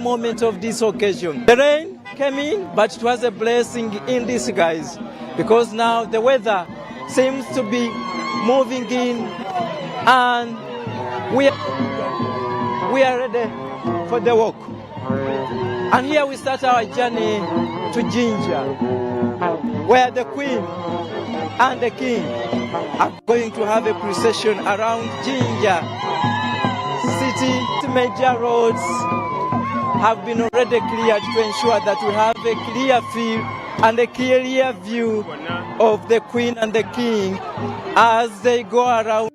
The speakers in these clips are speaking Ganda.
moment of this occasion. The rain came in, but it was a blessing in disguise, because now the weather seems to be moving in, and we are ready for the walk. And here we start our journey to Jinja, where the Queen and the King are going to have a procession around Jinja city. Major roads have been already cleared to ensure that we have a clear field and a clear view of the Queen and the King as they go around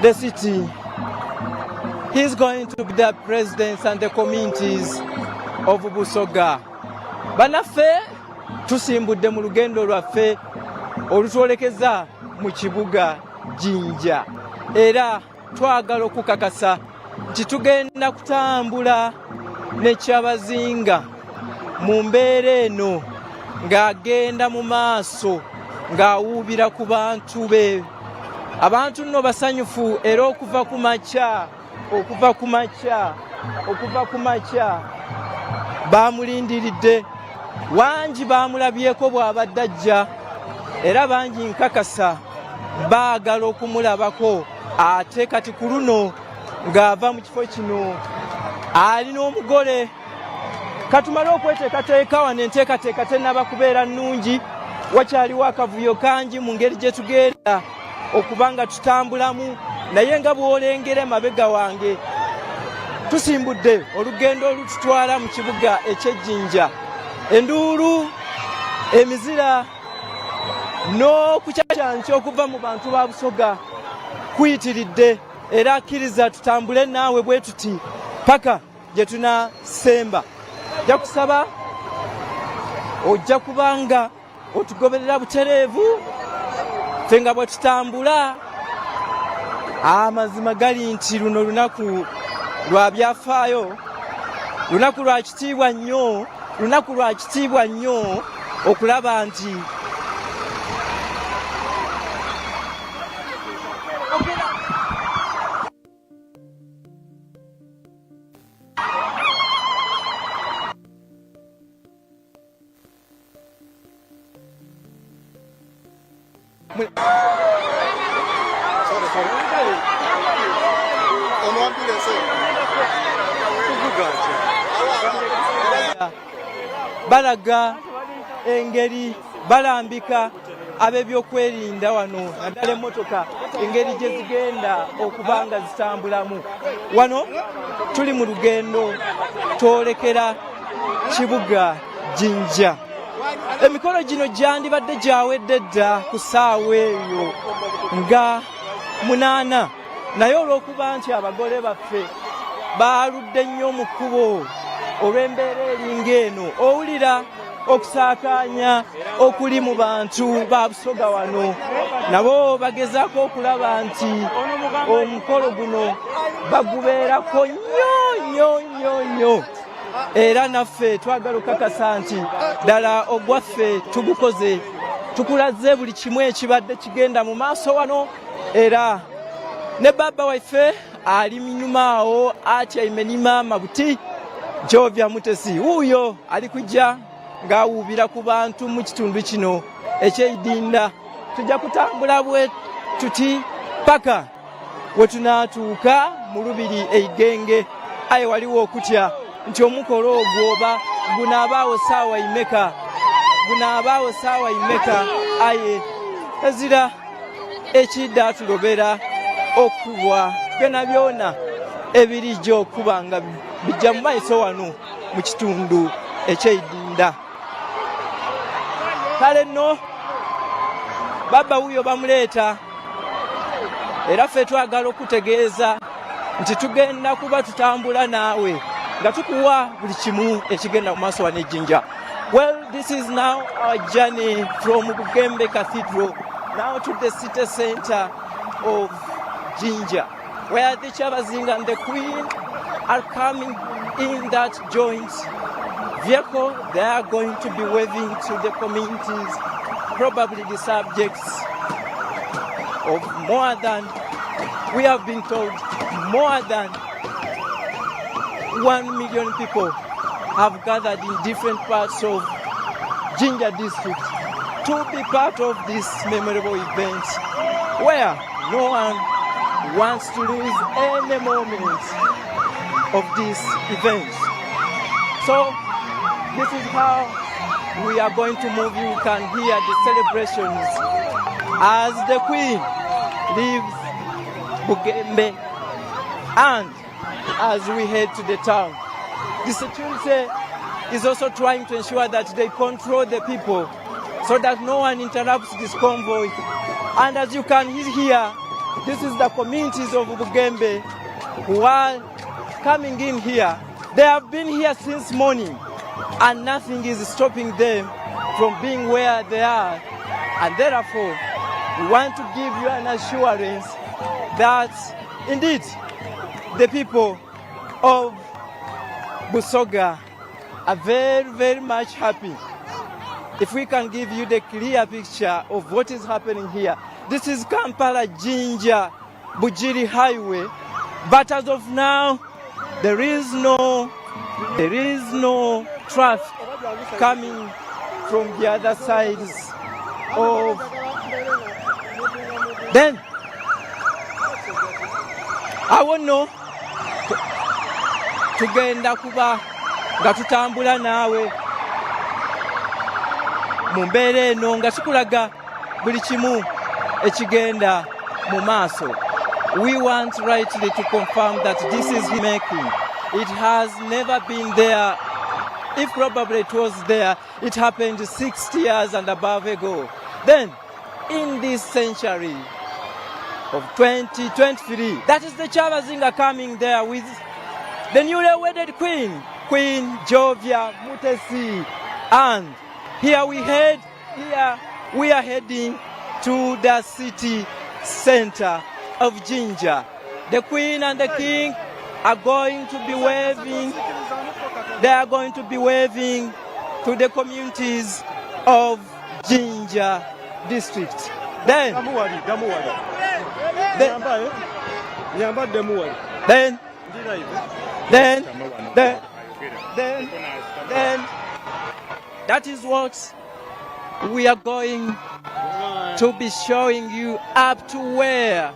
the city. He's going to be the presidents and the communities of Busoga. Banaffe tusimbudde mu lugendo lwaffe olutwolekeza mu kibuga Jinja, era twagala okukakasa nti tugenda kutambula ne KYABAZINGA mu mbeera eno ng'agenda mu maaso ng'awuubira ku bantu be. Abantu nno basanyufu, era okuva ku makya bamulindiridde, wangi bamulabyeko bw'abadde ajja, era bangi nkakasa baagala okumulabako. Ate kati ku luno ng'ava mu kifo kino alina omugole. Katumale okweteekateeka wano, enteekateeka tennaba kubeera nnungi, wakyaliwo akavuyo kangi mu ngeri gye tugenda okuba nga tutambulamu, naye nga bw'olengera emabega wange tusimbudde olugendo olututwala mu kibuga eky'Ejjinja. Enduulu, emizira n'okucacyanca okuva mu bantu ba Busoga kuyitiridde, era akkiriza tutambule naawe bwe tuti paka gye tunasemba. Nja kusaba ojja kubanga otugoberera butereevu ffe nga bwe tutambula. Amazima gali nti luno lunaku lwa byafaayo, lunaku lwa kitiibwa nnyo okulaba nti balaga engeri balambika ab'ebyokwerinda wano, naddala emmotoka engeri gye zigenda okuba nga zitambulamu. Wano tuli mu lugendo twolekera kibuga Jinja. Emikolo gino gyandibadde gyawedde dda ku ssaawa eyo nga 8, naye olw'okuba nti abagole baffe baaludde nnyo mu kkubo olw'embeera eringa eno, owulira okusaakaanya okuli mu bantu ba Busoga wano, nabo bagezaako okulaba nti omukolo guno bagubeerako nnyo, era naffe twagala okukakasa nti ddala ogwaffe tugukoze, tukulaze buli kimu ekibadde kigenda mu maaso wano, era ne baba waffe ali nyuma awo atyaime ni maama buti Jovya Mutesi, wuuyo ali kujja ng'awuubira ku bantu mu kitundu kino eky'Idinda. Tujja kutambula bwe tuti paka we tunaatuuka mu Lubiri Eigenge. Aye waliwo okutya nti omukolo ogwo oba gunaabaawo ssaawa imeka, aye ezira ekidde atulobera okubwa byonna ebirijja okuba nga bijja mu maaso wano mu kitundu eky'Idinda. Kale nno baba wuyo bamuleeta, era ffe twagala okutegeeza nti tugenda kuba tutambula naawe nga tukuwa buli kimu ekigenda mu maaso wano Ejjinja. Well, this is now our journey from Bugembe Cathedral now to the city center of Jinja, where the KYABAZINGA and the Queen are coming in that joint vehicle. They are going to be waving to the communities, probably the subjects of more than, we have been told, more than 1 million people have gathered in different parts of Jinja district to be part of this memorable event where no one wants to lose any moment of this event. So this is how we are going to move. You can hear the celebrations as the Queen leaves Bugembe and as we head to the town. The security is also trying to ensure that they control the people so that no one interrupts this convoy. And as you can hear, this is the communities of Bugembe who are coming in here. They have been here since morning and nothing is stopping them from being where they are. And therefore, we want to give you an assurance that indeed the people of Busoga are very, very much happy. If we can give you the clear picture of what is happening here. This is Kampala Jinja Bujiri Highway, but as of now there is no traffic coming from the other sides of. Then I won't know tugenda kuba nga tutambula naawe mu mbeera eno nga tukulaga buli kimu ekigenda mu maaso. We want rightly to confirm that this is making. It has never been there. If probably it was there, it happened 60 years and above ago. Then, in this century of 2023, that is the KYABAZINGA coming there with the newly wedded Queen Jovia Mutesi. And here we are heading to the city center of Jinja. The Queen and the King are going to be waving. They are going to be waving to the communities of Jinja district. Then that is what we are going to be showing you up to where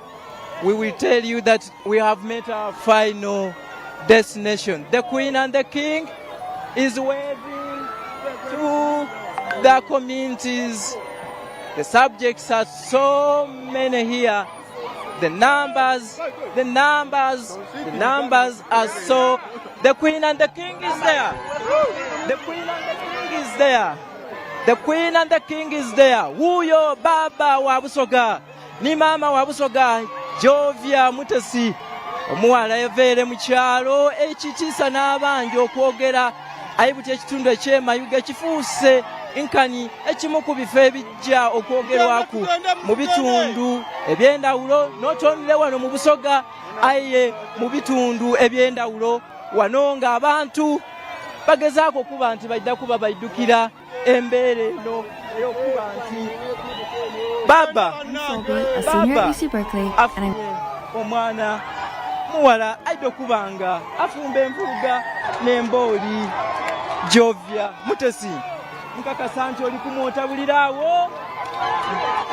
we will tell you that we have met our final destination. The Queen and the King is waving to the communities. The subjects are so many here. The numbers are so. The Queen and the King is there. The Queen and the King is there. The Queen and the King is there. Wuyo baba wa Busoga ni mama wa Busoga Jovia Mutesi omuwala yaveere mu kyalo ekitiisa n'abangi okwogera ayibutya ekitundu ekyemayuga kifuuse nkani ekimu ku bifo ebijja okwogerwaku mu bitundu ebyendawulo n'otonire wano mu Busoga aye mu bitundu ebyendawulo wano ng'abantu bagezaako okuba nti bajja kuba baddukira embeera eno ey'okuba nti baba afunye omwana muwala ajja okuba nga afumba envuga n'embooli Jovia Mutesi. Nkakasa nti oli kumwotabuliraawo,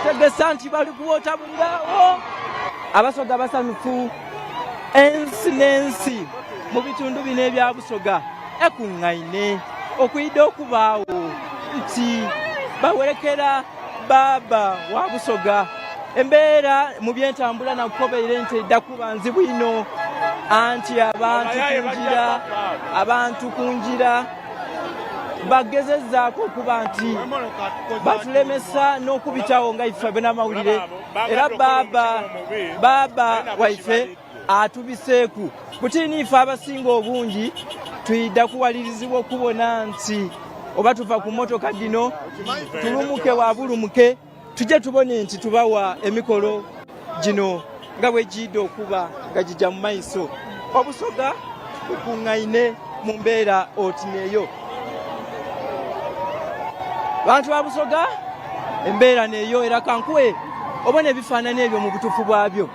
tegesa nti bali kumwotabuliraawo. Abasoga basanyufu, ensi n'ensi mu bitundu bino ebya Busoga ekuŋŋaine okuyidde okubaawo nti bawerekera baba wa Busoga. Embeera mu byentambula nakukobeire nti edda kuba nzibu ino anti abantu kunjira bagezezzaako okuba nti batulemesa n'okubitawo nga ife benamawulire era baba waife atubiseeku kutini ife abasinga obungi tuyidda kuwalirizibwa okubona nti oba tuva ku mmotoka dino tulumuke wabulumuke tujje tubone nti tubawa emikolo gino nga bwe gidde okuba nga gijja mu maiso. Obusoga bukuŋŋaine mu mbeera oti neeyo. Bantu ba Busoga embeera neeyo era kankuwe obona ebifaananyi ebyo mu butuufu bwabyo.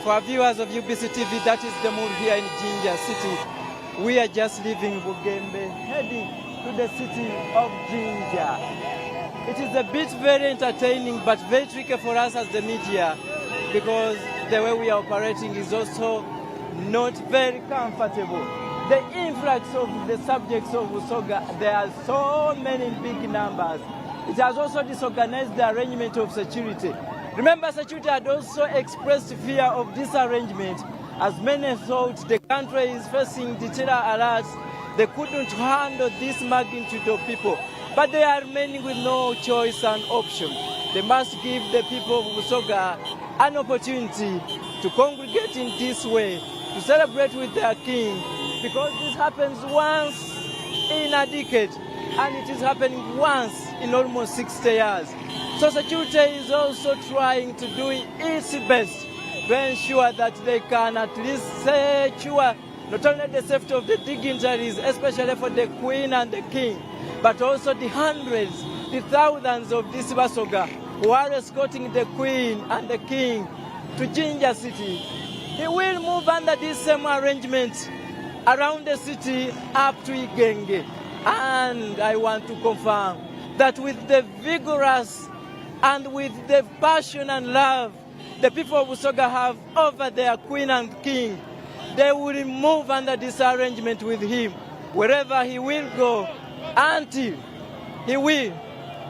For viewers of UBC TV, that is the mood here in Jinja City. We are just leaving Bugembe, heading to the city of Jinja. It is a bit very entertaining, but very tricky for us as the media, because the way we are operating is also not very comfortable. The influx of the subjects of Usoga, there are so many big numbers. It has also disorganized the arrangement of security. Remember, security had also expressed fear of this arrangement, as many thought the country is facing the terror alerts. They couldn't handle this magnitude of people, but they are remaining with no choice and option. They must give the people of Busoga an opportunity to congregate in this way, to celebrate with their king, because this happens once in a decade, and it is happening once in almost 60 years. So security is also trying to do its best to ensure that they can at least secure not only the safety of the dignitaries, especially for the queen and the king, but also the hundreds, the thousands of this Basoga who are escorting the queen and the king to Jinja City. He will move under this same arrangement around the city up to Igenge. And I want to confirm that with the vigorous and with the passion and love the people of Busoga have over their queen and king, they will move under this arrangement with him wherever he will go until he will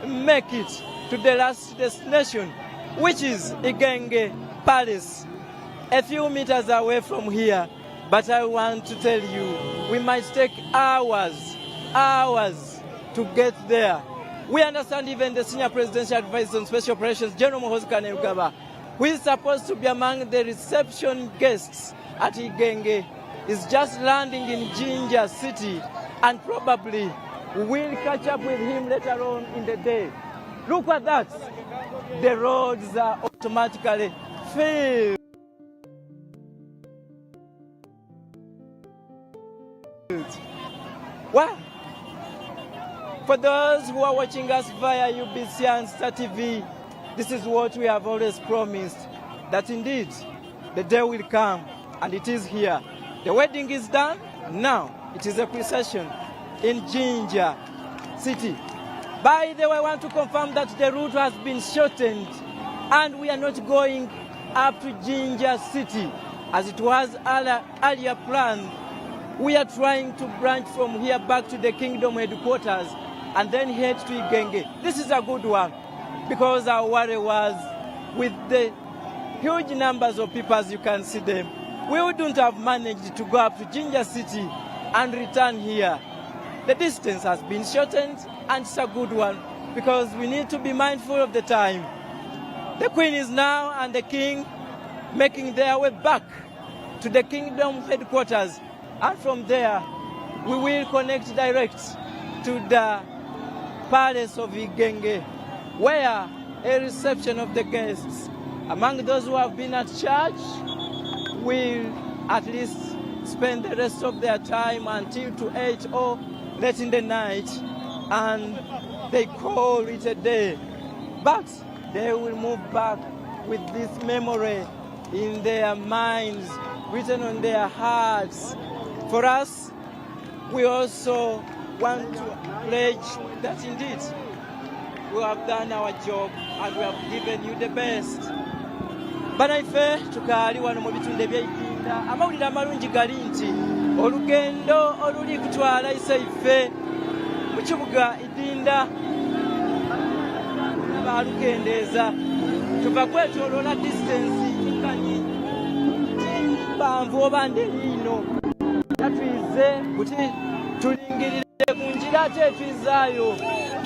make it to the last destination, which is Igenge Palace, a few meters away from here. But I want to tell you, we might take hours to get there. We understand even the senior presidential advisor on special operations, General Muhoozi Kainerugaba, who is supposed to be among the reception guests at Igenge, is just landing in Jinja City, and probably we'll catch up with him later on in the day. Look at that. The roads are automatically filled. Well, for those who are watching us via UBC and Star TV, this is what we have always promised, that indeed the day will come, and it is here. The wedding is done. Now it is a procession in Jinja City. By the way, I want to confirm that the route has been shortened, and we are not going up to Jinja City as it was earlier planned. We are trying to branch from here back to the kingdom headquarters and then head to Igenge. This is a good one because our worry was with the huge numbers of people as you can see them, we wouldn't have managed to go up to Jinja City and return here. The distance has been shortened, and it's a good one because we need to be mindful of the time. The Queen is now and the King making their way back to the kingdom headquarters, and from there we will connect direct to the palace of Igenge, where a reception of the guests among those who have been at church will at least spend the rest of their time until to 8 or late in the night, and they call it a day. But they will move back with this memory in their minds, written on their hearts. For us, we also want to pledge that indeed we have done our job and we have given you the best. Banaife tukali wano mu bitunde by'Iganda, amawulire amalungi gali nti olugendo oluli kutwala isaife mu kibuga Idinda baalukendeeza tuva kwetoloola distance nkanyi mpanvu oba nderino yatwize kuti tulingirire ku njira ate etwizaayo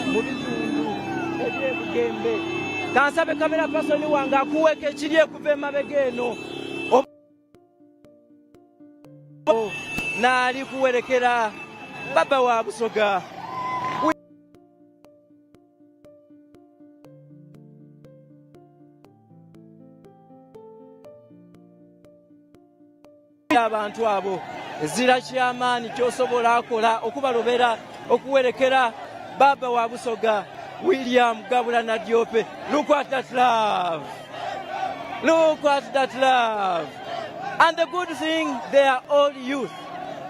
mu bitundu eby'Bugembe. Kansabe kamera pasoni wange akuweka ekiri ekuva emabega eno naali kuwerekera baba wa Busoga. Abantu abo ezira kyamaanyi kyosobola akola okubalobera okuwerekera baba wa Busoga William Gabula Nadiope. Look at that love. Look at that love. And the good thing, they are all youth.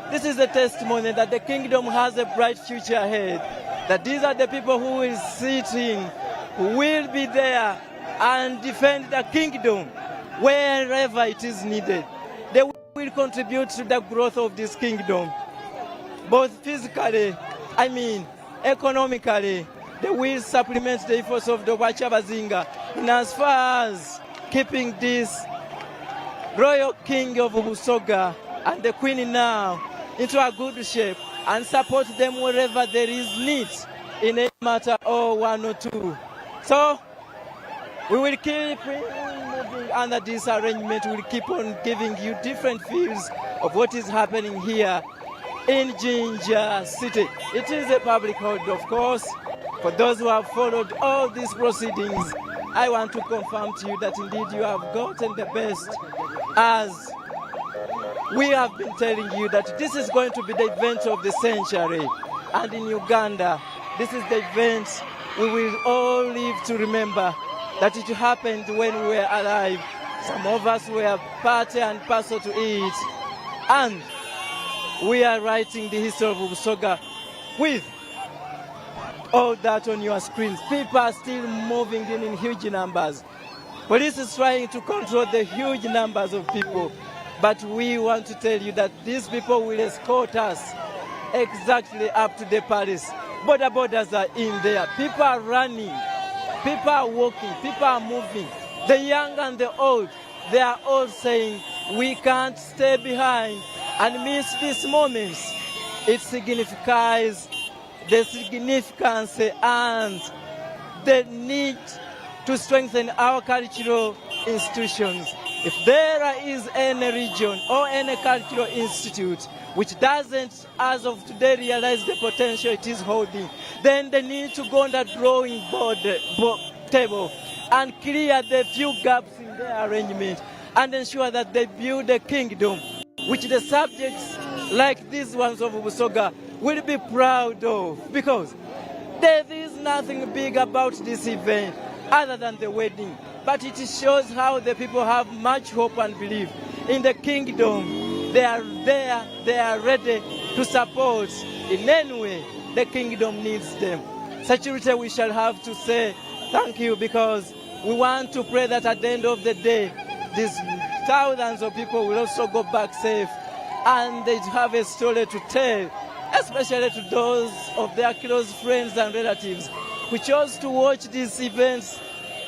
This is a testimony that the kingdom has a bright future ahead. That these are the people who will sit in, who will be there and defend the kingdom wherever it is needed. They will contribute to the growth of this kingdom, both physically, economically. They will supplement the efforts of the KYABAZINGA in as far as keeping this royal king of Busoga and the queen now into a good shape and support them wherever there is need in a matter or one or two. So we will keep moving under this arrangement. We will keep on giving you different views of what is happening here in Jinja City. It is a public holiday, of course. For those who have followed all these proceedings, I want to confirm to you that indeed you have gotten the best, as we have been telling you that this is going to be the event of the century. And in Uganda, this is the event we will all live to remember, that it happened when we were alive. Some of us were part and parcel to it. And we are writing the history of Busoga with all that on your screens. People are still moving in huge numbers. Police is trying to control the huge numbers of people. But we want to tell you that these people will escort us exactly up to the palace. Borders are in there. People are running. People are walking. People are moving. The young and the old, they are all saying, we can't stay behind and miss these moments. It signifies the significance and the need to strengthen our cultural institutions. If there is any region or any cultural institute which doesn't, as of today, realize the potential it is holding, then they need to go on the drawing board table and clear the few gaps in their arrangement and ensure that they build a kingdom which the subjects like these ones of Busoga will be proud of, because there is nothing big about this event other than the wedding. But it shows how the people have much hope and belief in the kingdom. They are there, they are ready to support in any way the kingdom needs them. Security, we shall have to say thank you, because we want to pray that at the end of the day, these thousands of people will also go back safe and they have a story to tell, especially to those of their close friends and relatives who chose to watch these events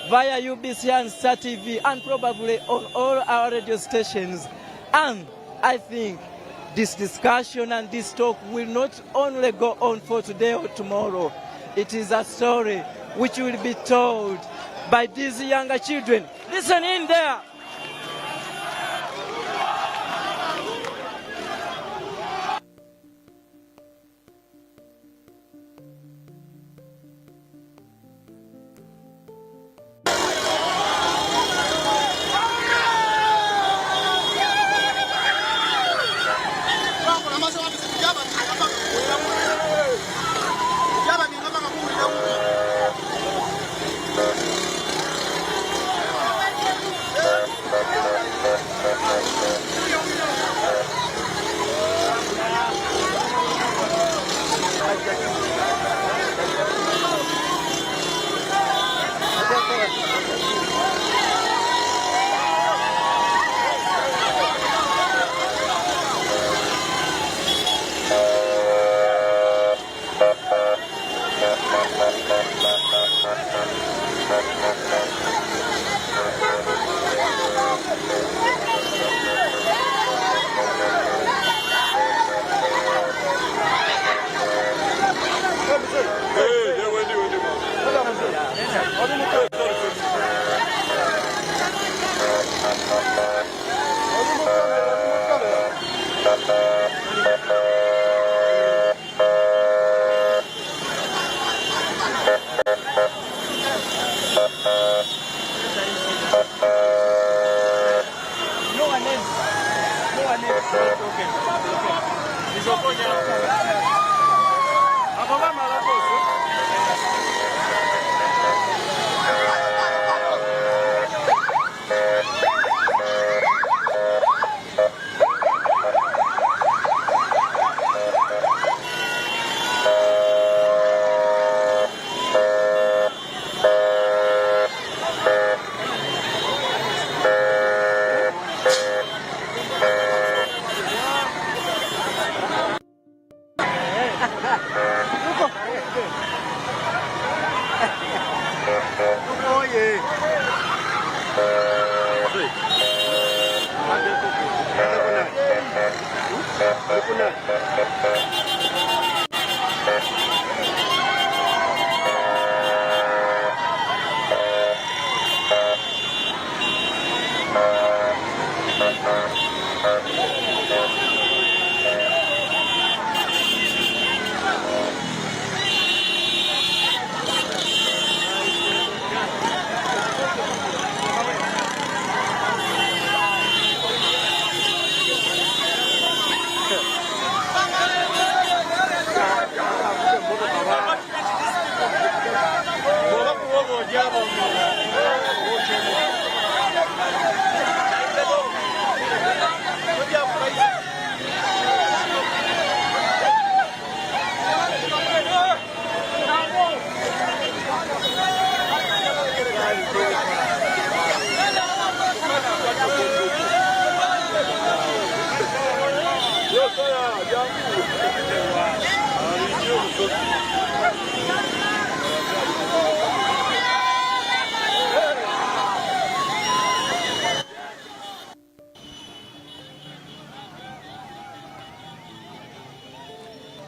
via UBC and Star TV and probably on all our radio stations. And I think this discussion and this talk will not only go on for today or tomorrow. It is a story which will be told by these younger children. Listen in there.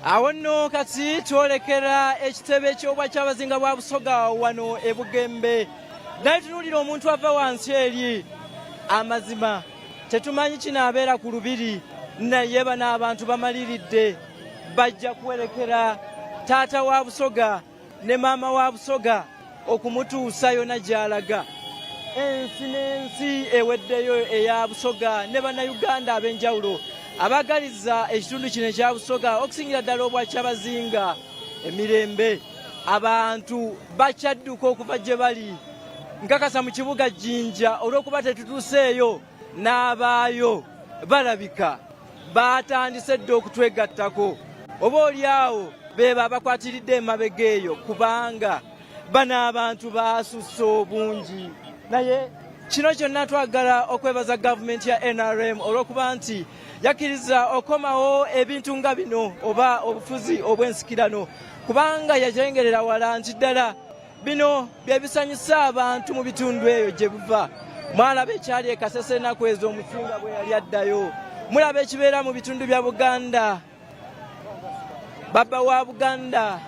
Awo nno kati twolekera ekitebe eky'obwa kyabazinga bwa Busoga wano e Bugembe. Naye tunuulira omuntu ava wansi eri. Amazima tetumanyi kinaabeera ku lubiri, naye bano abantu bamaliridde bajja kuwerekera taata wa Busoga ne maama wa Busoga okumutuusa yonna gy'alaga. Ensi n'ensi eweddeyo eya Busoga ne bannayuganda ab'enjawulo abagaliza ekitundu kino ekya Busoga okusingira ddala obwa Kyabazinga emirembe abantu bakyadduka okuva gye bali nkakasa mu kibuga Jinja olw'okuba tetutuuseeyo n'abaayo balabika batandise dda okutwegattako oba oliawo beba abakwatiridde emabega eyo kubanga bano abantu basusse obungi naye kino kyonna twagala okwebaza gavumenti ya NRM olw'okuba nti yakkiriza okomawo ebintu nga bino oba obufuzi obw'ensikirano kubanga yajengerera wala nti ddala bino bye bisanyusa abantu mu bitundu eyo gye buva mwalaba ekyali e Kasese ennaku ezo omusinga bwe yali addayo mulaba ekibeera mu bitundu bya Buganda baba wa Buganda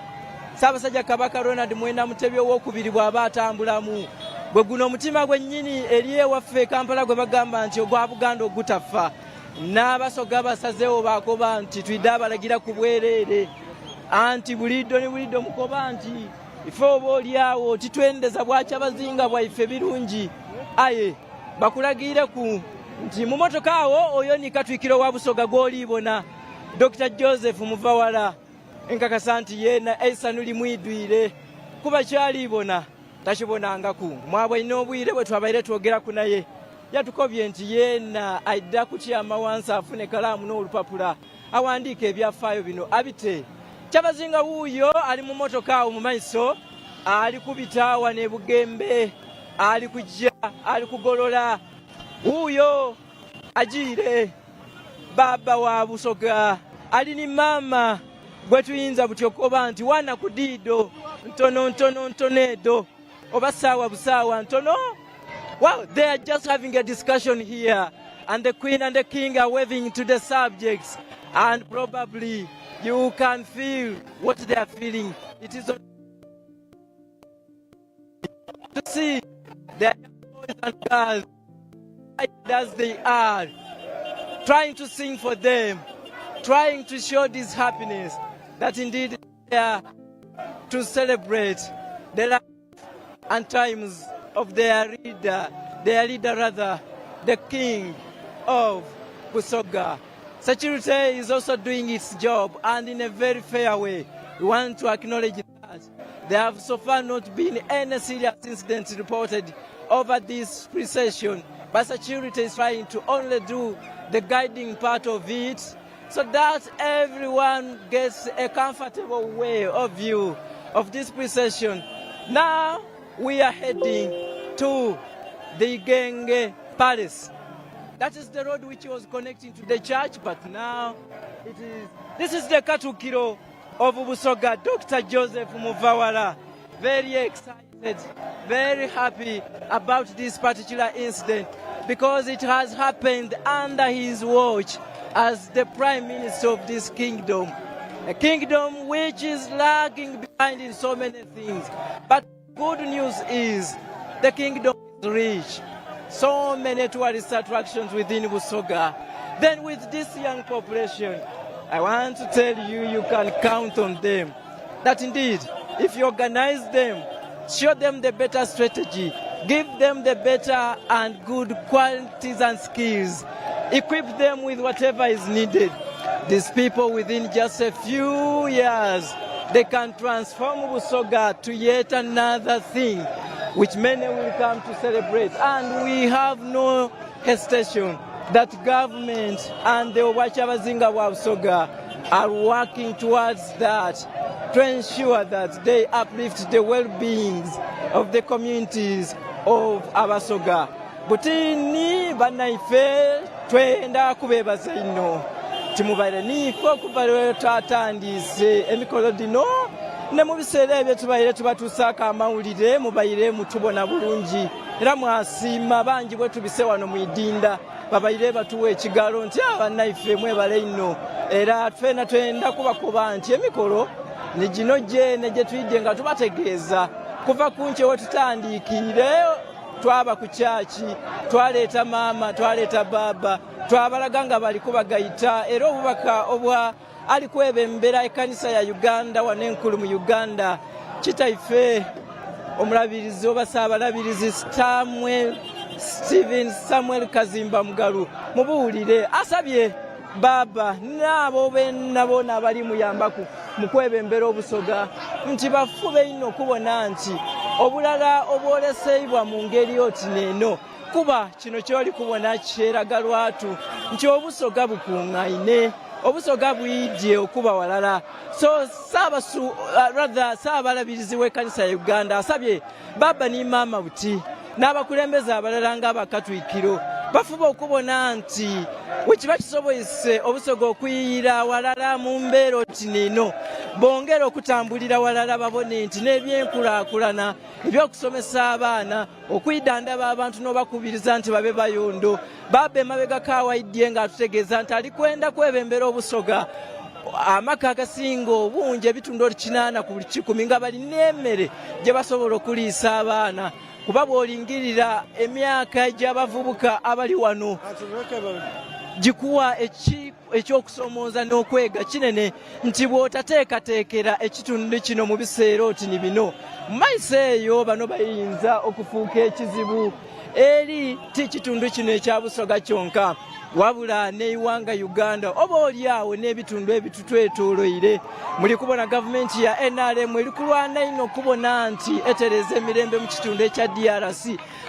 Ssaabasajja Kabaka Ronald Mwenda Mutebi owookubiri bw'aba atambulamu bwe guno omutima gwennyini eri ewaffe Kampala gwe bagamba nti ogwa Buganda ogutafa n'abasoga basazeewo baakoba nti twidde abalagira ku bwereere anti buliddo ne buliddo mukoba nti ife oba oliawo titwendeza bwa Kyabazinga bwaife birungi aye bakulagire ku nti mu motoka awo oyo ni Katwikiro wa Busoga gw'oliibona Dr. Joseph Muvawala enkakasa nti yeena eisanu limwidwire kuba kyaliibona takibonangaku mwabwe n'obwire bwe twabaire twogeraku naye yatukobye nti yeena aidda kutyama wansi afune kalaamu n'olupapula awandiika ebyafaayo bino abite Kyabazinga wuuyo ali mu motoka awo mu maiso ali kubita wane Bugembe ali kujja ali kugolola wuuyo ajiire baba wa Busoga ali ni mama gwe tuyinza butyokoba nti wana ku diido ntono edo oba saawa busaawa ntono. Wow, they are just having a discussion here and the Queen and the King are waving to the subjects and probably you can feel what they are feeling. It is to see their boys and girls as they are trying to sing for them, trying to show this happiness that indeed they are to celebrate the life and times of their leader rather, the King of Busoga. Security is also doing its job and in a very fair way. We want to acknowledge that there have so far not been any serious incidents reported over this procession, but security is trying to only do the guiding part of it so that everyone gets a comfortable way of view of this procession. Now we are heading to the Genge Palace. That is the road which was connecting to the church, but now this is the Katukiro of Busoga, Dr. Joseph Muvawala. Very excited, very happy about this particular incident because it has happened under his watch as the Prime Minister of this kingdom. A kingdom which is lagging behind in so many things. But good news is the kingdom is rich. So many tourist attractions within Busoga. Then with this young population, I want to tell you, you can count on them. That indeed, if you organize them, show them the better strategy, give them the better and good qualities and skills, equip them with whatever is needed. These people within just a few years, they can transform Busoga to yet another thing, which many will come to celebrate. And we have no hesitation that government and the KYABAZINGA wa Busoga are working towards that to ensure that they uplift the well-beings of the communities of Abasoga. Butini banaife twenda kubebaza ino timubaire nifo okuva lwe twatandise emikolo dino ne mu biseera ebyo tubaire tubatuusaako amawulire mubaire mutubona bulungi era mwasiima bangi bwe tubise wano mu idinda babaire batuwa ekigalo nti abannaife mwebale ino era ffena twenda kubakuba nti emikolo ni gino gyene gye tuyidde nga tubategeeza kuva ku nkye we tutandiikire twaba ku kyaki twaleeta maama twaleeta baaba twabalaga nga bali kubagayita era obubaka obwa ali kwebembera ekkanisa ya Uganda wanenkulu mu Uganda kitaife omulabirizi oba saabalabirizi Stephen Samuel Kazimba Mugalu mubuulire asabye baba n'abo benna bona abali muyambaku mu kwebembera obusoga nti bafube ino kubona nti obulala obwoleseibwa mu ngeri oti neeno kuba kino kyoli kubona kyeraga lwatu nti obusoga bukuŋŋaine obusoga buyidye okuba walala. So saabalabirizi w'ekkanisa ya Uganda asabye baba ni maama buti n'abakulembeze abalala ng'abakatwikiro bafuba okubona nti wekiba kisobozese obusoga okuyiyira walala mu mbeera oti neeno bongera okutambulira walala babone nti n'ebyenkulaakulana ebyokusomesa abaana okuyidandaba abantu n'obakubiriza nti babe bayondo. Baba emabega kawaidye ng'atutegeeza nti ali kwenda kwebembera obusoga amaka agasinga obungi ebitundu 8 ku buli 100 nga balina emmere gye basobola okuliisa abaana kuba bw'olingirira emyaka gy'abavubuka abali wano gikuwa ekyokusomooza n'okwega kinene nti bw'otateekateekera ekitundu kino mu biseera oti ni bino mu maiso eyo bano bayinza okufuuka ekizibu eri ti kitundu kino ekya busoga kyonka wabula n'eiwanga Uganda oba oliawo n'ebitundu ebitutwetooloire. Muli kubona gavumenti ya NRM eri kulwana ino okubona nti etereza emirembe mu kitundu ekya DRC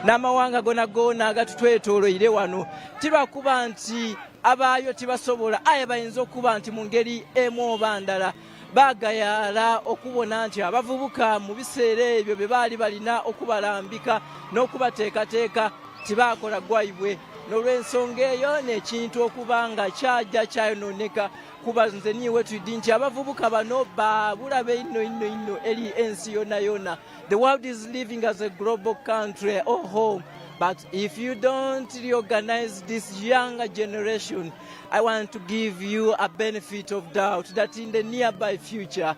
n'amawanga gona agatutwetooloire wano tilwakuba nti abaayo tibasobola aye bayinza okuba nti mu ngeri emu oba ndala baagayaala okubona nti abavubuka mu biseera ebyo bye baali balina okubalambika n'okubateekateeka tibaakola gwayibwe. N'olw'ensonga eyo n'ekintu okuba nga kyajja kyayonooneka kuba nze niiwe tuddi nti abavubuka bano babulabe inno eri ensi yonna. The world is living as a global country or home. But if you don't reorganize this younger generation, I want to give you a benefit of doubt that in the nearby future,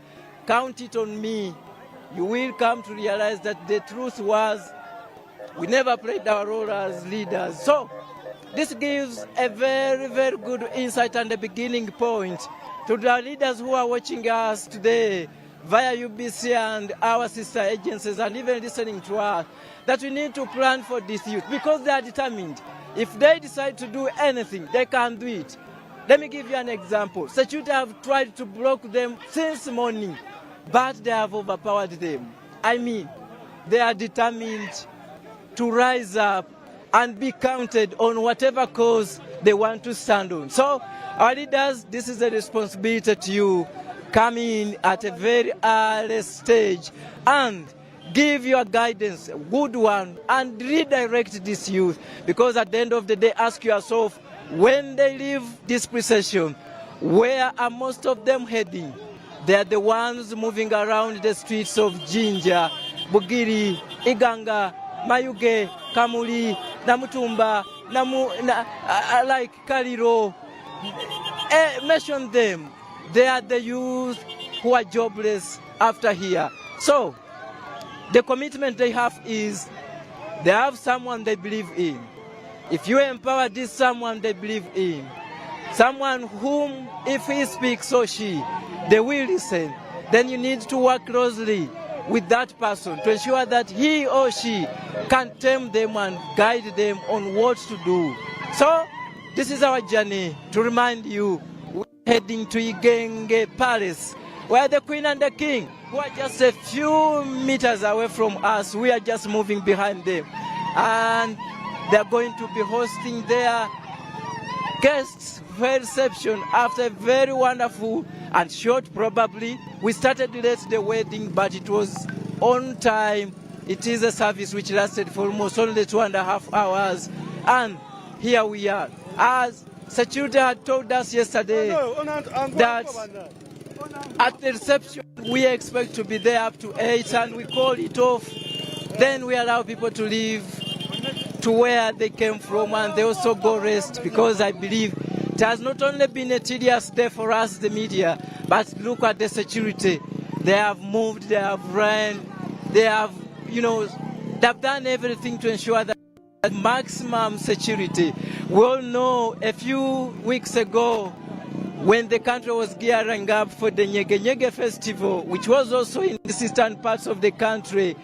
count it on me, you will come to realize that the truth was we never played our role as leaders. So this gives a very, very good insight and a beginning point to the leaders who are watching us today via UBC and our sister agencies and even listening to us, that we need to plan for this youth because they are determined. If they decide to do anything, they can do it. Let me give you an example. Security have tried to block them since morning, but they have overpowered them. I mean, they are determined to rise up and be counted on whatever cause they want to stand on. So, our leaders, this is a responsibility to you. Come in at a very early stage and give your guidance, a good one, and redirect this youth. Because at the end of the day, ask yourself, when they leave this procession, where are most of them heading? They are the ones moving around the streets of Jinja, Bugiri, Iganga, Mayuge, Kamuli, Namutumba, like Kaliro. Mention them. They are the youth who are jobless after here. So, the commitment they have is they have someone they believe in. If you empower this someone they believe in, someone whom if he speaks or she, they will listen, then you need to work closely with that person to ensure that he or she can tame them and guide them on what to do. So, this is our journey to remind you we're heading to Igenge Palace, where the Queen and the King, who are just a few meters away from us, we are just moving behind them. And they are going to be hosting their guests for reception after a very wonderful and short, probably. We started late the wedding, but it was on time. It is a service which lasted for almost only 2.5 hours. And here we are. As security had told us yesterday that at the reception we expect to be there up to 8 and we call it off. Then we allow people to leave to where they came from and they also go rest, because I believe it has not only been a tedious day for us, the media, but look at the security. They have moved, they have ran, they have, they've done everything to ensure that maximum security. We all know a few weeks ago when the country was gearing up for the Nyege Nyege festival, which was also in the eastern parts of the country.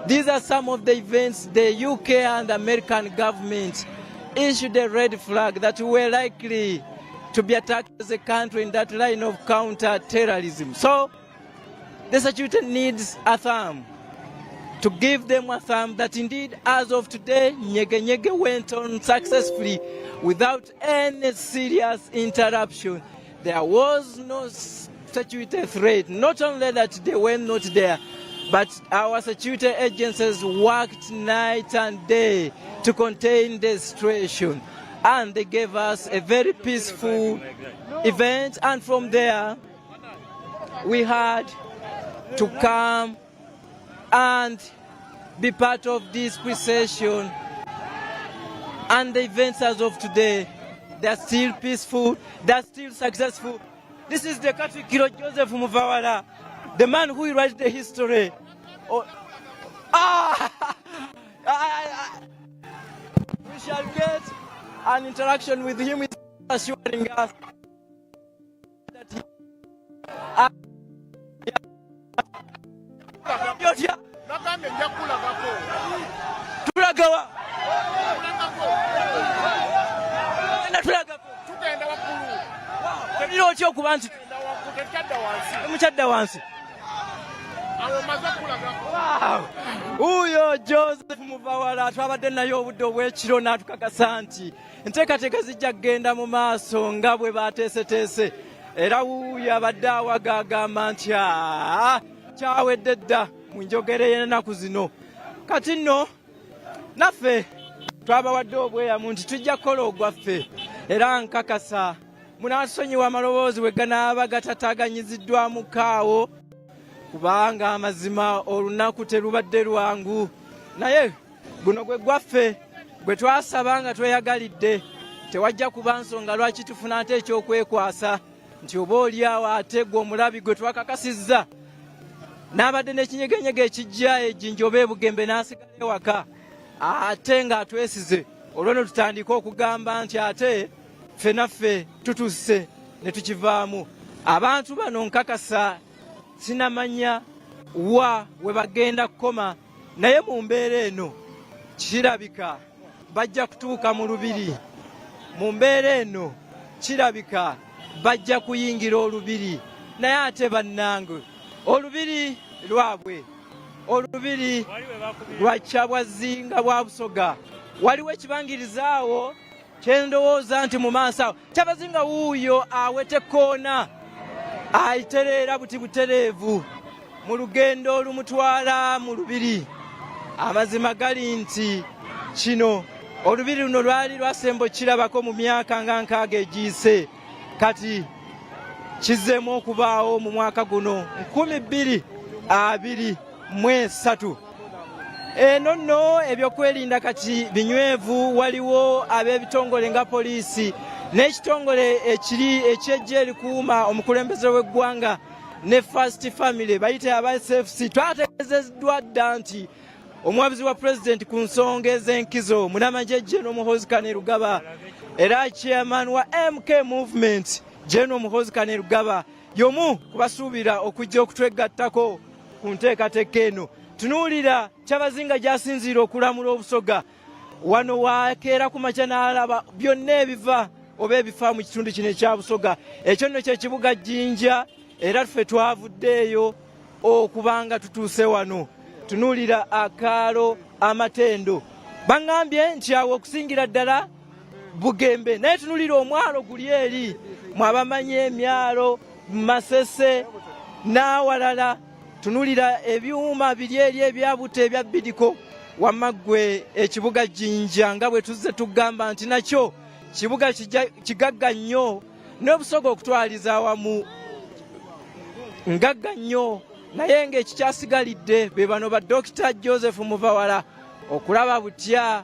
These are some of the events the UK and American government issued a red flag that we were likely to be attacked as a country in that line of counter-terrorism. So the security needs a thumb, to give them a thumb that indeed, as of today, Nyege Nyege went on successfully without any serious interruption. There was no security threat. Not only that they were not there, but our security agencies worked night and day to contain the situation. And they gave us a very peaceful event. And from there, we had to come and be part of this procession. And the events as of today, they're still peaceful, they're still successful. This is the Katikiro Joseph Muvawala, the man who writes the history. We shall get an interaction with him, assuring us that he Uyo Joseph Muvawala twabadde naye obudde obw'ekiro n'atukakasa nti enteekateeka zijja kgenda mu maaso nga bwe baateeseteese, era wuuyo abadde awaga agamba nti kyawedde dda mu njogera y'ennaku zino. Kati nno naffe twabawadde obweyamu nti tujja kukola ogwaffe, era nkakasa munaasonyiwa amaloboozi bwe ganaaba gatataaganyiziddwamu kaawo, kubanga amazima olunaku terubadde lwangu. Naye guno gwe gwaffe gwe twasaba nga tweyagalidde. Tewajja kuba nsonga lwaki tufuna ate ekyokwekwasa nti oba oliawo ate gwe omulabi gwe twakakasizza n'abadde n'ekinyegenyege ekijja ejjinja oba ebugembe n'asigala ewaka ate ng'atwesize. Olwo ne tutandika okugamba nti ate ffe naffe tutuuse ne tukivaamu. Abantu bano nkakasa sinamanya wa we bagenda kukoma, naye mu mbeera eno kirabika bajja kutuuka mu lubiri. Mu mbeera eno kirabika bajja kuyingira olubiri. Naye ate bannange, olubiri lwabwe, olubiri lwa KYABAZINGA bwa Busoga, waliwo ekibangirizaawo kyendowooza nti mu maaso awo KYABAZINGA wuuyo awete koona ayiterera buti butereevu mu lugendo olumutwala mu lubiri. Amazima gali nti kino olubiri luno lwali lwasembo kirabako mu myaka nga 6 egiyise, kati kizzeemu okubaawo mu mwaka guno 2023. Eno nno ebyokwerinda kati binywevu. Waliwo ab'ebitongole nga poliisi n'ekitongole eky'eggye erikuuma omukulembeze w'eggwanga ne First Family bayite aba SFC. Twategezeddwa dda nti omuwabuzi wa pulezidenti ku nsonga ez'enkizo Munnamagye General Muhoozi Kainerugaba era chairman wa MK Movement General Muhoozi Kainerugaba y'omu kubasuubira okujja okutwegattako ku nteekateeka eno. Tunuulira KYABAZINGA gy'asinziira okulamula Obusoga wano wakeera ku makya n'alaba byonna ebiva oba ebifa mu kitundu kino ekya Busoga. Ekyo nno kye kibuga Jjinja, era ffe twavuddeeyo okubanga tutuuse wano. Tunuulira akaalo amatendo. Baŋŋambye nti awo okusingira ddala Bugembe, naye tunuulira omwalo guli eri mwabamanyi emyalo Masese n'awalala. Tunuulira ebyuma biri eri ebyabutta ebya Bidiko wamaggwe ekibuga Jjinja nga bwe tuzze tugamba nti nakyo kibuga kigagga nnyo n'Obusoga okutwaliza awamu ngagga nnyo. Naye ng'ekikyasigalidde be bano ba Dr. Joseph Muvawala okulaba butya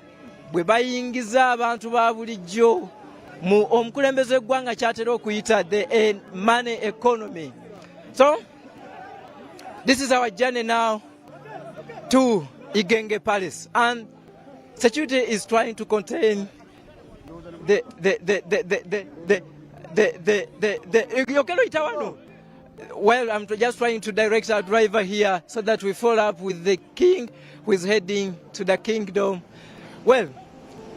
bwe bayingiza abantu ba bulijjo mu omukulembeze eggwanga kyatera okuyita the money economy. So this is our journey now to Igenge Palace, and security is trying to contain the well, I'm just trying to direct our driver here so that we follow up with the king who is heading to the kingdom. Well,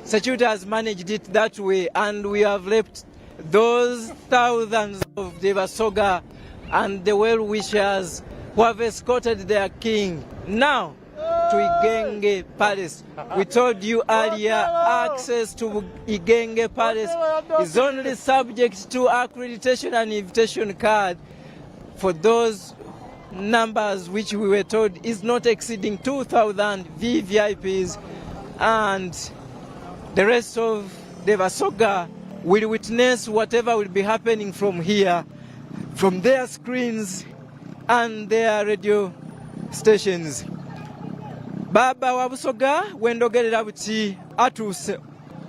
security has managed it that way, and we have left those thousands of the Basoga and the well-wishers who have escorted their king now to Igenge Palace. We told you earlier, access to Igenge Palace is only subject to accreditation and invitation card for those numbers which we were told is not exceeding 2,000 VVIPs, and the rest of the Basoga will witness whatever will be happening from here, from their screens and their radio stations. Baba wa Busoga wendogerera buti atuse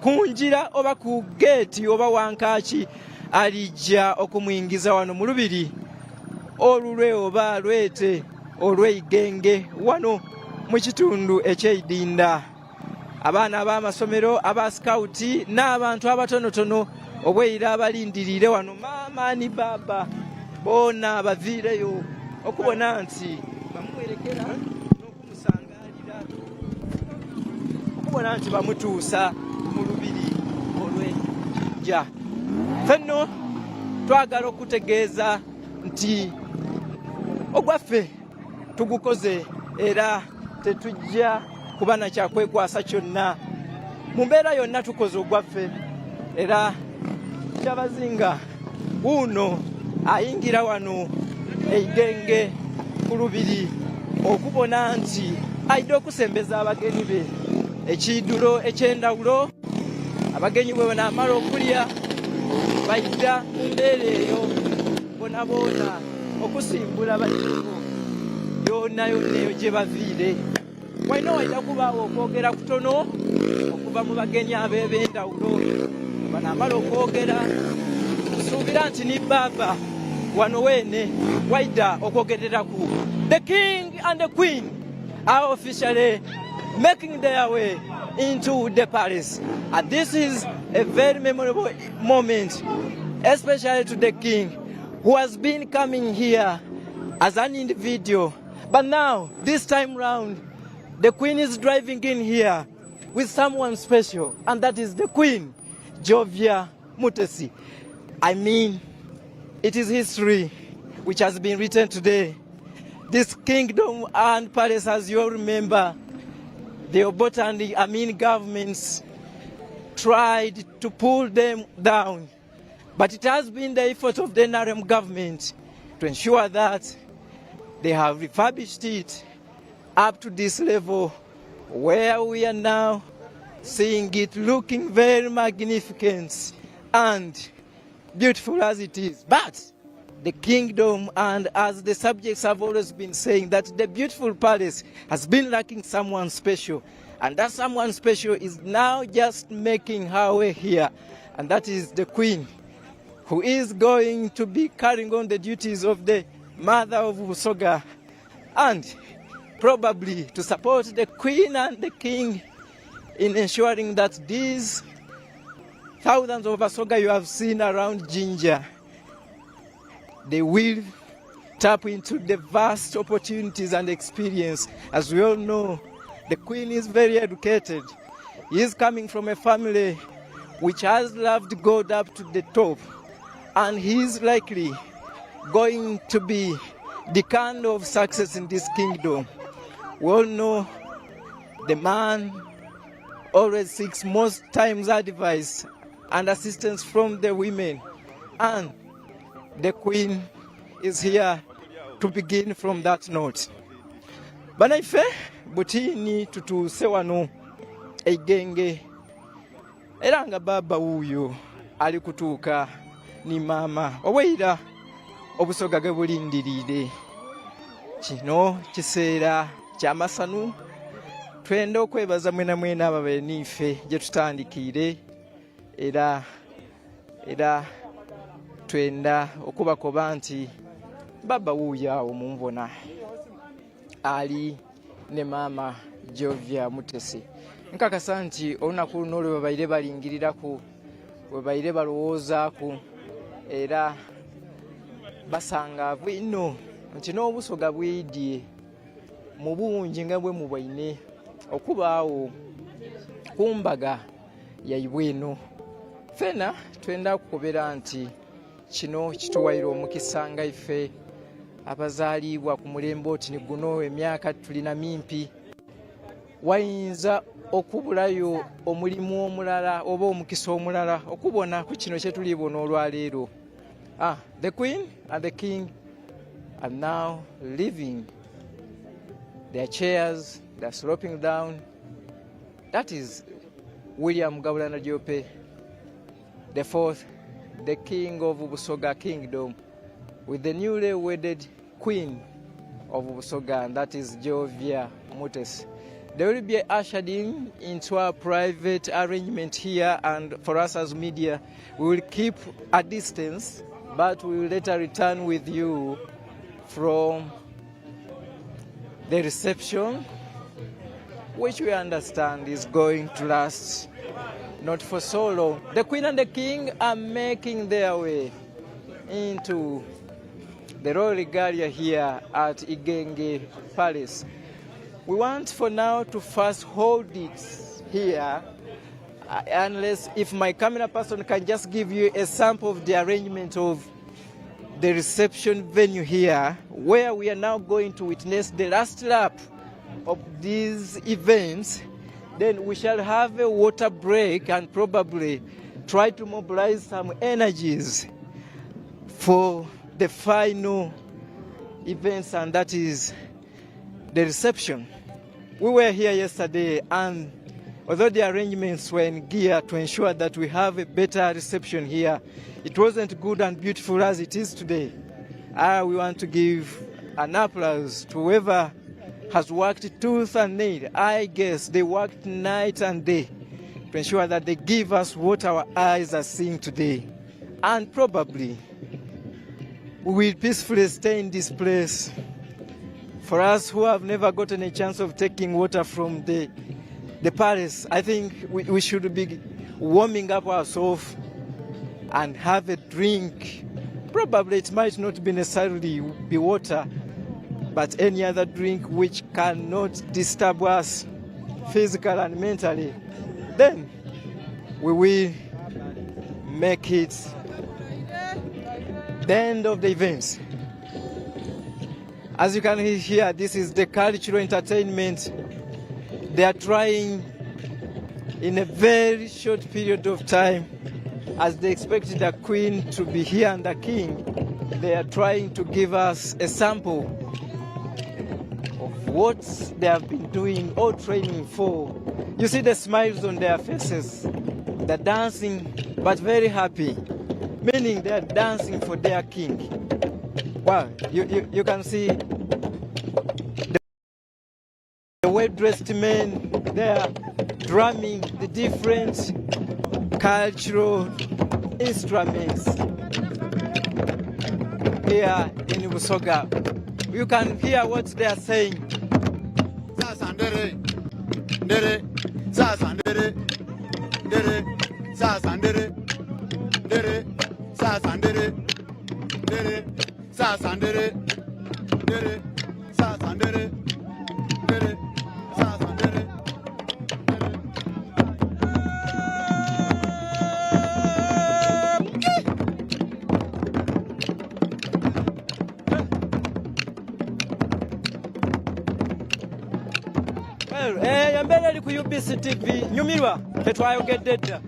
kunjira oba ku gate oba wankaki alijja okumuyingiza wano mu lubiri olulwe oba lwete olw'Igenge wano mu kitundu eky'Idinda. Abaana ab'amasomero, aba scouti n'abantu abatonotono obweyira abalindiriire wano maama ni baba bona baviireyo okubona nti bamuwerekera n'okumusangalira, okubona nti bamutuusa mu lubiri olw'Ejjinja. Fenno twagala okutegeeza nti ogwaffe tugukoze era tetujja kuba na kyakwekwasa kyonna. Mu mbeera yonna tukoze ogwaffe era KYABAZINGA uno ayingira wano Igenge ku lubiri okubona nti ayidde okusembeza abagenyi be ekiidulo eky'endawulo. Abagenyi bwe banaamala okulya bayidda mu mbeera eyo bonaboona okusimbula bayitiko yonna yonna eyo gye baviire. Walina wayita kubaawo okwogera kutono okuva mu bagenyi ab'ebendawulo. Banaamala okwogera nsuubira nti ni baba wano weene wayita okwogereraku. The king and the queen are officially making their way into the palace, and this is a very memorable moment, especially to the king, who has been coming here as an individual, but now this time round the queen is driving in here with someone special, and that is the Queen Jovia Mutesi. I mean, it is history which has been written today. This kingdom and palace, as you all remember, the Obote and the Amin governments tried to pull them down, but it has been the effort of the NRM government to ensure that they have refurbished it up to this level where we are now seeing it looking very magnificent and beautiful as it is. But the kingdom, and as the subjects have always been saying, that the beautiful palace has been lacking someone special, and that someone special is now just making her way here, and that is the queen, who is going to be carrying on the duties of the mother of Busoga, and probably to support the queen and the king in ensuring that these thousands of Basoga you have seen around Jinja, they will tap into the vast opportunities and experience. As we all know, the queen is very educated. He is coming from a family which has loved God up to the top, and he is likely going to be the kind of success in this kingdom. We all know the man always seeks most times advice and assistance from the women, and the queen is here to begin from that note. Banaife butini tutuuse wano Igenge, era nga baba wuyo ali kutuuka ni mama oweyira Obusoga ge bulindiriire. Kino kiseera kyamasanu, twenda okwebaza mwena mwena ababeniife gye tutandikiire, era twenda okubakoba nti baba wuuyo awo munvona ali ne maama Jovia Mutesi. Nkakasa nti olunaku luno lwe babaire balingiriraku, bwe baire balowoozaku, era basangaavu ino nti n'Obusoga bwidye mu bungi nga bwe mubwaine okubaawo ku mbaga yaibwe eno Fena twenda kukubera nti kino kituwayira omukisa nga ife abazaalibwa ku mulembe oti ni guno emyaka tulina mimpi wayinza okubulayo omulimu omulala oba omukisa omulala okubona ku kino kye tulibona olwaleero. The Queen and the King are now leaving their chairs, they're sloping down. That is William Gabulana Diop, the fourth, the King of Busoga Kingdom, with the newly wedded Queen of Busoga, and that is Jovia Mutes. They will be ushered into a private arrangement here, and for us as media, we will keep a distance, but we will later return with you from the reception, which we understand is going to last not for so long. The Queen and the King are making their way into the royal regalia here at Igenge Palace. We want for now to first hold it here, unless if my camera person can just give you a sample of the arrangement of the reception venue here, where we are now going to witness the last lap of these events. Then we shall have a water break and probably try to mobilize some energies for the final events, and that is the reception. We were here yesterday, and although the arrangements were in gear to ensure that we have a better reception here, it wasn't good and beautiful as it is today. We want to give an applause to whoever has worked tooth and nail. I guess they worked night and day to ensure that they give us what our eyes are seeing today. And probably we will peacefully stay in this place. For us who have never gotten a chance of taking water from the palace, I think we should be warming up ourselves and have a drink. Probably it might not be necessarily be water, but any other drink which cannot disturb us physically and mentally. Then we will make it the end of the events. As you can hear, this is the cultural entertainment. They are trying in a very short period of time, as they expected the Queen to be here and the King, they are trying to give us a sample of what they have been doing or training for. You see the smiles on their faces. They're dancing, but very happy, meaning they're dancing for their King. Wow, you can see the well-dressed men, they're drumming the different cultural instruments here in Busoga. You can hear what they are saying. Sasandere, dere, sasandere, dere, sasandere, dere, sasandere, dere, sasandere, dere, sasandere, dere, sasandere. Yambere ali ku UBC TV nyumirwa tetwayogedde dda.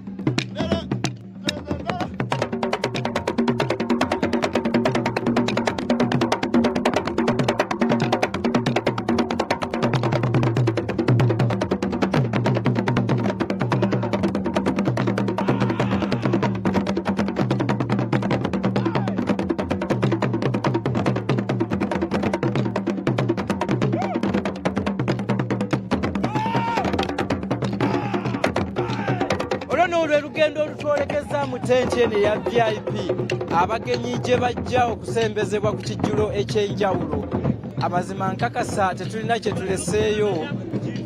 Lugendo olutwolekeza mu tenti eno eya VIP abagenyi gye bajja okusembezebwa ku kijjulo ekyenjawulo. Amazima nkakasa tetulina kye tuleseeyo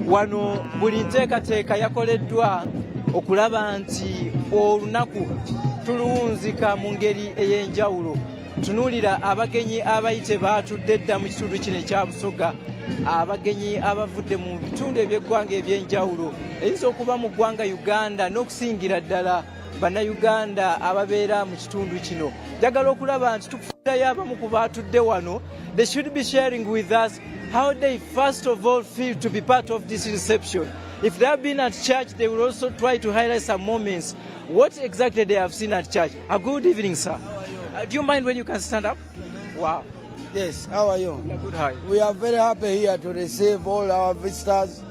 wano. Buli nteekateeka yakoleddwa okulaba nti olunaku tuluwunzika mu ngeri ey'enjawulo. Tunuulira abagenyi abayite baatudde dda mu kitundu kino ekya Busoga, abagenyi abavudde mu bitundu eby'eggwanga eby'enjawulo, eyinza okuba mu ggwanga Uganda n'okusingira ddala bannayuganda ababeera mu kitundu kino njagala okulaba nti tukufunirayo abamu ku baatudde wano. They should be sharing with us how they first of all feel to be part of this reception. If they have been at church, they will also try to highlight some moments. What exactly they have seen at church. A good evening, sir. Do you mind when you can stand up? Wow. Yes, how are you? Good, hi. We are very happy here to receive all our visitors.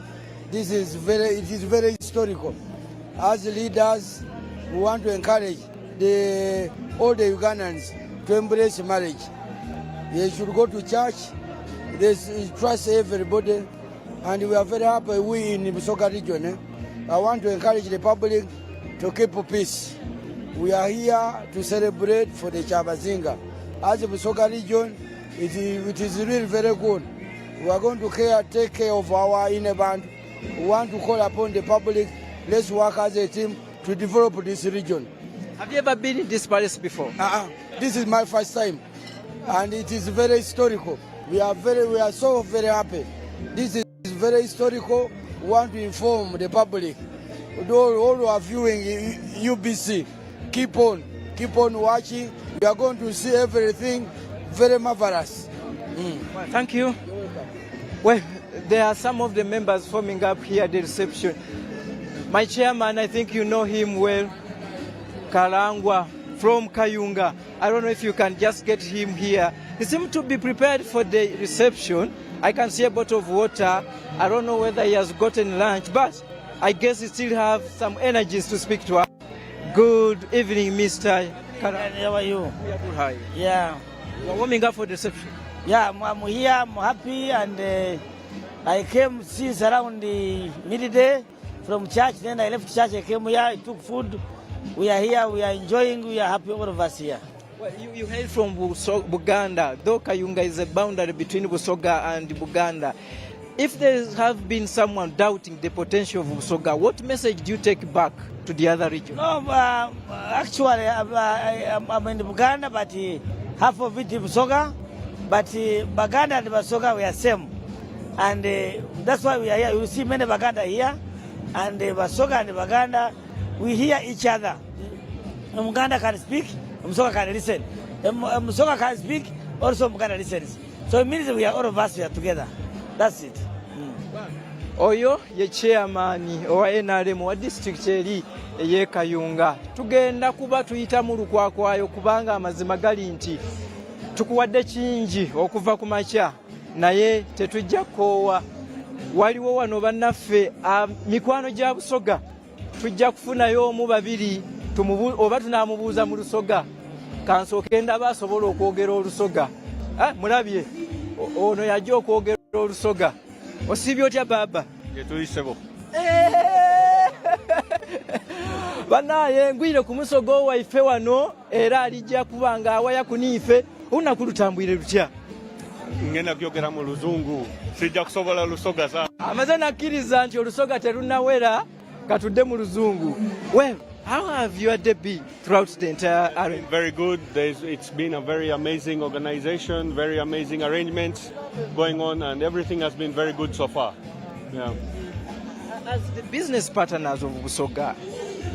It is very historical. As leaders, we want to encourage all the Ugandans to embrace marriage. They should go to church. They trust everybody. And we are very happy we in the Busoga region. I want to encourage the public to keep peace. We are here to celebrate for the KYABAZINGA. As the Busoga region, it is really very good. We are going to take care of our INEBANTU. We want to call upon the public. Let's work as a team to develop this region. Have you ever been in this palace before? This is my first time, and it is very historical. We are so very happy. This is very historical. We want to inform the public. All who are viewing UBC, keep on watching. We are going to see everything very marvelous. Well, thank you. Well, there are some of the members forming up here at the reception. My chairman, I think you know him well, Karangwa from Kayunga. I don't know if you can just get him here. He seems to be prepared for the reception. I can see a bottle of water. I don't know whether he has gotten lunch, but I guess he still have some energies to speak to us. Good evening, Mr. Karangwa. How are you? We are good. Hi. Yeah. We're warming up for the reception. Yeah, I'm here, I'm happy, and I came since around the midday from church. Then I left church, I came here, I took food. We are here, we are enjoying, we are happy, all of us here. Well, you hail from Buganda, though Kayunga is a boundary between Busoga and Buganda. If there have been someone doubting the potential of Busoga, what message do you take back to the other region? No, actually, I'm in Buganda, but half of it is Busoga. But Baganda and Busoga, we are same. And that's why we are here. You see many Baganda here. And Busoga and Baganda, we hear each other. Muganda can speak, Busoga can listen. Busoga can speak, also Muganda listens. So it means we are all of us here together. That's it. Oyo ye chairman owa NRM wa district eri ye Kayunga. Tugenda kuba tuyita mu lukwakwayo kubanga amazima gali nti tukuwadde kingi okuva ku makya naye tetujja koowa. Waliwo wano bannaffe mikwano gya Busoga tujja kufunayo omu babiri oba tunaamubuuza mu Lusoga kansooke ndaba asobola okwogera Olusoga. Mulabye ono yajja okwogera Olusoga. Osibye otya baba? Tuyisebo. Banaye ngwire ku musogo waife wano era alijja kubanga awaya kuniife olunaku lutambwire lutya? Ngenda kyogera mu Luzungu sijja kusobola Lusoga sana. Amaze nakkiriza nti Olusoga terunawera katudde mu Luzungu. Well, how have your day been throughout the entire area? Very good. It's been a very amazing organization, very amazing arrangements going on, and everything has been very good so far. Yeah. As the business partners of Busoga,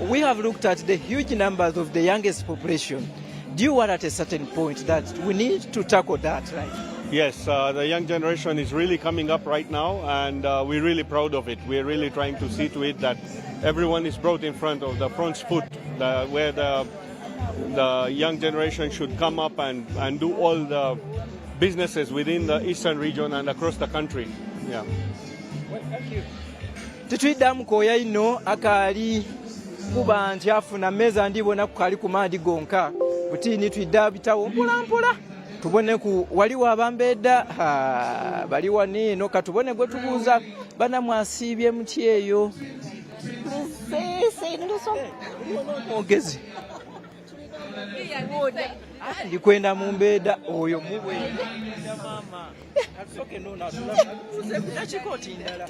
we have looked at the huge numbers of the youngest population. Do you want at a certain point that we need to tackle that, right? Yes, the young generation is really coming up right now, and we're really proud of it. We're really trying to see to it that everyone is brought in front of the front foot, where the young generation should come up and do all the businesses within the eastern region and across the country. Yeah. Well, thank you. Tutwiddamu koya ino akali kuba nti afuna meza ndibona kukali ku maadi gonka butini twidda bitawo mpola tubone ku waliwo abambedda bali wano eno katubone gwe tubuuza bana mwasiibye muti eyo mwogezi ndikwenda mu mbeeda oyo mubwenda mama atusoke nona tunakikoti ndala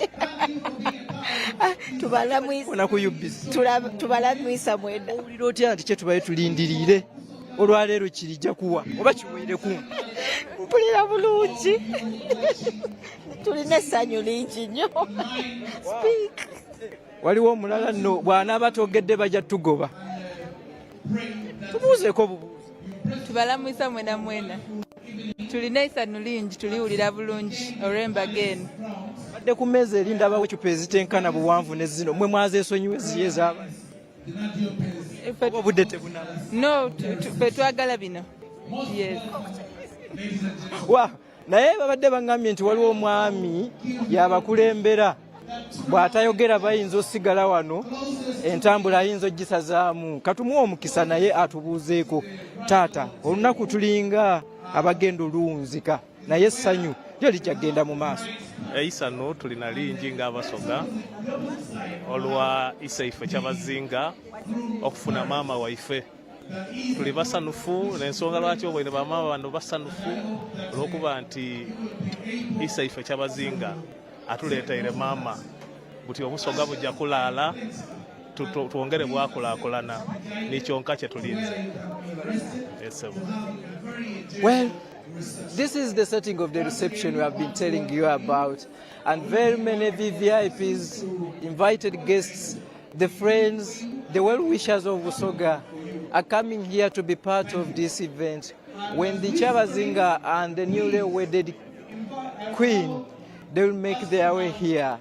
tubala ku UBC tubalamwisa mwenda owulira otya nti kye tubaye tulindiriire olwaleero kirijja kuwa oba kiweereku? mpulira bulungi tulina essanyu lingi nnyo. Waliwo omulala nno bw'anaaba togedde bajja tugoba Tubuuzeeko bubuuzi. Tubalamusa mwena mwena. Tulina essanyu lingi, tuliwulira bulungi olw'embaga eno. Badde ku mmeeza eri ndabawo ecupa ezitenkana buwanvu ne zino. Mmwe mwazeesonyiwa eziye ez'abaana. Oba obudde tebunaba? No, ffe twagala bino. Yes. Naye babadde baŋŋambye nti waliwo omwami yabakulembera bw'atayogera bayinza osigala wano entambula ayinza ogisazaamu. Katumuwa omukisa naye atubuuzeeko. Taata, olunaku tulinga abagenda olunzika naye essanyu lyo lijjagenda mu maaso. Eisano tulina lingi ng'abasoga olwa isaife KYABAZINGA okufuna maama waife. Tuli basanufu n'ensonga lwaki obwene bamaama bano basanufu olw'okuba nti isaife KYABAZINGA atuleetaire maama buti obusoga bujja kulaala twongere bwakulaakulana nikyonka kye tulinze. Well, this is the setting of the reception we have been telling you about, and very many VVIPs, invited guests, the friends, the well-wishers of Busoga are coming here to be part of this event. When the KYABAZINGA and the newly wedded queen, they will make their way here.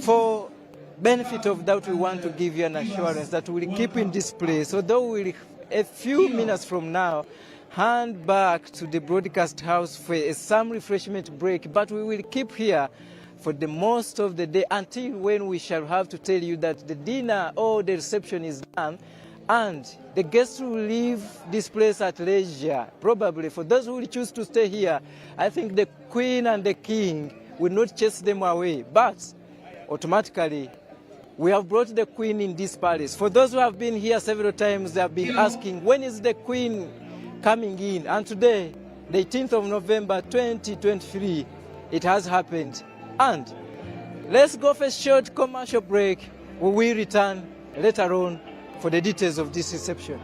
For benefit of that, we want to give you an assurance that we will keep in this place, although we will, a few minutes from now, hand back to the broadcast house for some refreshment break, but we will keep here for the most of the day until when we shall have to tell you that the dinner or the reception is done and the guests will leave this place at leisure. Probably for those who will choose to stay here, I think the queen and the king will not chase them away, but automatically we have brought the queen in this palace. For those who have been here several times, they have been asking, when is the queen coming in? And today, the 18th of November 2023, it has happened. And let's go for a short commercial break. We will return later on for the details of this reception.